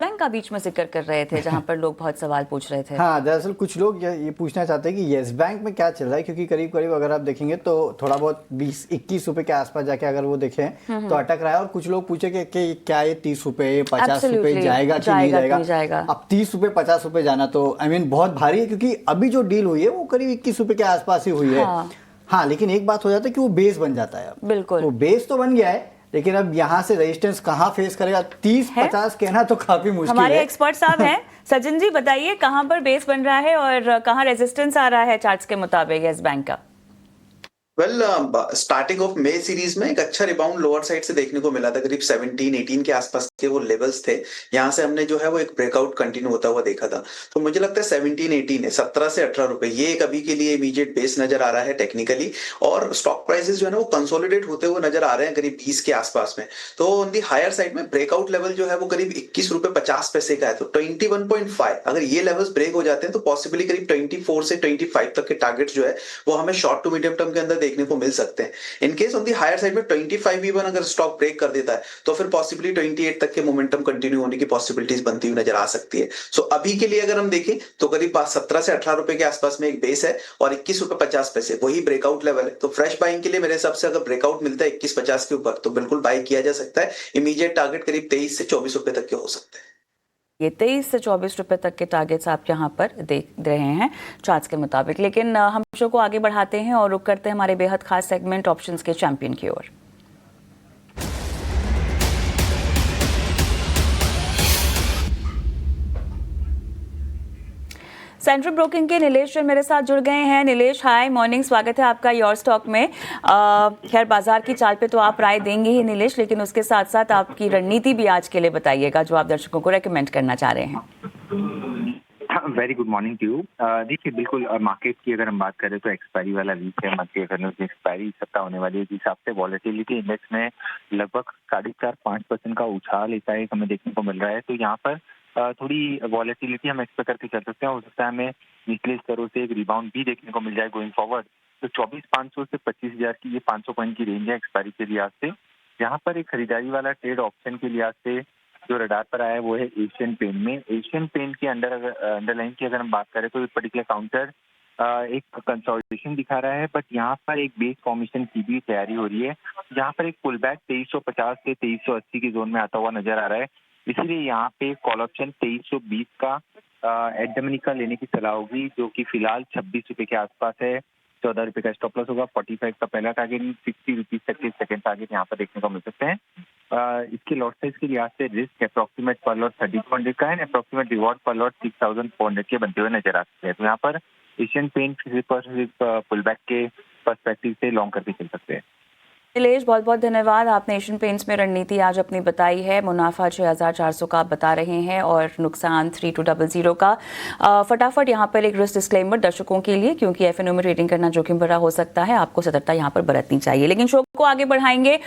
Bank का बीच में जिक्र कर रहे थे जहां पर लोग बहुत सवाल पूछ रहे थे। हाँ, दरअसल कुछ लोग ये पूछना चाहते हैं कि येस बैंक में क्या चल रहा है, क्योंकि करीब करीब अगर आप देखेंगे तो थोड़ा बहुत 20-21 रुपए के आसपास जाके अगर वो देखें तो अटक रहा है। और कुछ लोग पूछे कि क्या ये 30 रुपए 50 रुपए जाएगा कि नहीं जाएगा। अब 30 रुपए 50 रुपए जाना तो बहुत भारी है, क्योंकि अभी जो डील हुई है वो करीब 21 रुपए के आसपास ही हुई है। हाँ, लेकिन एक बात हो जाता है कि वो बेस बन जाता है। बिल्कुल, वो बेस तो बन गया है, लेकिन अब यहाँ से रेजिस्टेंस कहाँ फेस करेगा 30-50 कहना तो काफी मुश्किल है। हमारे एक्सपर्ट साहब हैं सचिन जी, बताइए कहाँ पर बेस बन रहा है और कहाँ रेजिस्टेंस आ रहा है चार्ट्स के मुताबिक येस बैंक का। स्टार्टिंग ऑफ मे सीरीज में एक अच्छा रिबाउंड लोअर साइड से देखने को मिला था, करीब 17-18 के आसपास के वो लेवल्स थे। यहाँ से हमने जो है वो एक ब्रेकआउट कंटिन्यू होता हुआ देखा था। तो मुझे लगता है 17-18 है, 17 से 18 रुपए, ये एक अभी के लिए इमीडिएट बेस नजर आ रहा है टेक्निकली। और स्टॉक प्राइसेस जो है ना वो कंसोलिडेट होते हुए नजर आ रहे हैं करीब 20 के आसपास में। तो ऑन दी हायर साइड में ब्रेकआउट लेवल जो है वो करीब 21 रुपए 50 पैसे का है। तो 21.5 अगर ये लेवल्स ब्रेक हो जाते हैं तो पॉसिबली करीब 24 से 25 तक के टारगेट जो है वो हमें शॉर्ट टू मीडियम टर्म के अंदर देखने को मिल सकते हैं। In case on the higher side में 25 इवन अगर स्टॉक ब्रेक कर देता है तो फिर पॉसिबली 28 तक के मोमेंटम कंटिन्यू होने की पॉसिबिलिटीज बनती हुई नजर आ सकती है। सो अभी के लिए अगर हम देखें तो करीब 17 से 18 रुपए के आसपास में एक बेस है और 21 रुपए 50 पैसे वही ब्रेकआउट लेवल है। तो फ्रेश बाइंग के लिए मेरे हिसाब से अगर ब्रेकआउट मिलता है 21.50 के ऊपर तो बिल्कुल बाई किया जा सकता है। इमीडिएट टारगेट करीब 23 से 24 रुपए तक के हो सकते हैं। ये 23 से 24 रुपए तक के टारगेट्स आप यहाँ पर देख रहे हैं चार्ट्स के मुताबिक। लेकिन हम शो को आगे बढ़ाते हैं और रुक करते हैं हमारे बेहद खास सेगमेंट ऑप्शंस के चैंपियन की ओर। सेंट्रल ब्रोकिंग के नीलेश जो मेरे साथ जुड़ गए हैं। नीलेश, हाय मॉर्निंग, स्वागत है आपका योर स्टॉक में। खैर बाजार की चाल पे तो आप राय देंगे ही नीलेश, लेकिन उसके साथ साथ आपकी रणनीति भी आज के लिए बताइएगा जो आप दर्शकों को रेकमेंड करना चाह रहे हैं। Very good morning to you. देखिए बिल्कुल मार्केट की अगर हम बात करें तो एक्सपायरी वाला वीक है, मंथली अगर एक्सपायरी सप्ताह होने वाली है, जिस हिसाब से वॉलेटिलिटी इंडेक्स में लगभग 4.5-5% का उछाल एकाएक हमें देखने को मिल रहा है। तो यहाँ पर थोड़ी वॉलेटिलिटी हम एक्सपेक्ट करके चल सकते हैं। हो सकता है हमें निचले स्तरों से एक रिबाउंड भी देखने को मिल जाए गोइंग फॉरवर्ड। तो 24,500 से 25,000 की ये 500 पॉइंट की रेंज है एक्सपायरी के लिहाज से। यहाँ पर एक खरीदारी वाला ट्रेड ऑप्शन के लिहाज से जो रडार पर आया है वो है एशियन पेंट में। एशियन पेंट के अंडरलाइन की अगर हम बात करें तो पर्टिकुलर काउंटर एक कंसोलिडेशन दिखा रहा है, बट यहाँ पर एक बेस फॉर्मेशन की भी तैयारी हो रही है। यहाँ पर एक पुल बैक 2350 से 2380 के जोन में आता हुआ नजर आ रहा है। इसीलिए यहाँ पे कॉल ऑप्शन 2320 का एट द मनी का लेने की सलाह होगी, जो कि फिलहाल 26 रुपए के आसपास है। 14 रुपए का स्टॉप लॉस होगा। 45 का पहला टारगेट, 60 रुपीज तक के सेकंड टारगेट यहाँ पर देखने को मिल सकते हैं। इसके लॉट साइज के लिहाज से रिस्क अप्रोक्सीमेट पर लॉट 30 का है, अप्रोक्सीमेट रिवॉर्ड पर लॉट 6400 के बनते हुए नजर आ सकते हैं। तो यहाँ पर एशियन पेंट पुल बैक के पर्सपेक्टिव से लॉन्ग करके चल सकते हैं। नीलेश, बहुत बहुत धन्यवाद। आपने एशियन पेंट्स में रणनीति आज अपनी बताई है। मुनाफा 6400 का आप बता रहे हैं और नुकसान 3200 का। फटाफट यहाँ पर एक रिस्क डिस्क्लेमर दर्शकों के लिए, क्योंकि एफएनओ में ट्रेडिंग करना जोखिम भरा हो सकता है, आपको सतर्कता यहाँ पर बरतनी चाहिए। लेकिन शो को आगे बढ़ाएंगे।